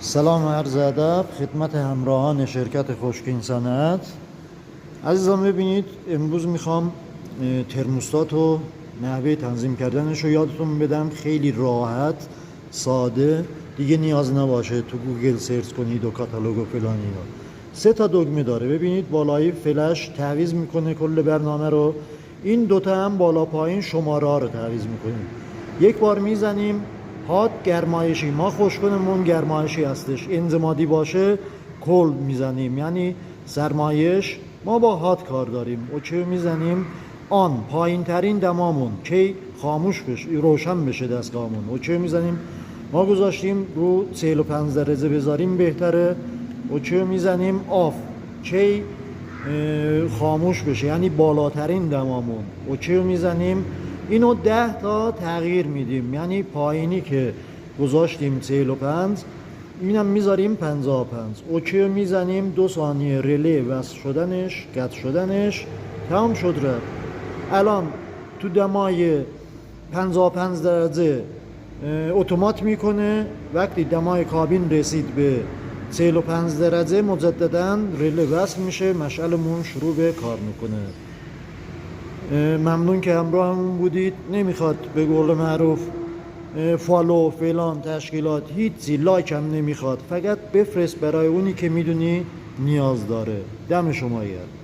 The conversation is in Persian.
سلام عرض ادب خدمت همراهان شرکت خشکین صنعت. عزیزان ببینید امروز میخوام ترموستات و نحوه تنظیم کردنش رو یادتون بدم. خیلی راحت، ساده، دیگه نیاز نباشه تو گوگل سرچ کنید و کاتالوگ و فلان اینا. 3 تا دکمه داره. ببینید بالایی فلش تعویض میکنه کل برنامه رو، این دوتا هم بالا پایین شماره ها رو تعویض میکنیم. یک بار میزنیم هات گرمایشی، ما خشکونمون گرمایشی هستش، انزمادی باشه کولد میزنیم یعنی سرمایش. ما با هات کار داریم. اوکی میزنیم آن، پایین ترین دمامون کی خاموش بشه روشن بشه دستگاهمون. اوکی میزنیم. ما گذاشتیم رو 45 درجه بذاریم بهتره. اوکی میزنیم آف، کی خاموش بشه یعنی بالاترین دمامون. اوکی میزنیم. اینو 10 تا تغییر میدیم، یعنی پایینی که گذاشتیم 45 اینم میذاریم 55. اوکی میزنیم. 2 ثانیه رله وصل شدنش، قطع شدنش تمام شد. رفت. الان تو دمای 55 درجه اتومات میکنه. وقتی دمای کابین رسید به 45 درجه مجددا رله وصل میشه، مشعلمون شروع به کار میکنه. ممنون که همراهمون بودید. نمیخواد به قول معروف فالو فلان تشکیلات هیچی، لایک هم نمیخواد، فقط بفرست برای اونی که میدونی نیاز داره. دم شما گرم.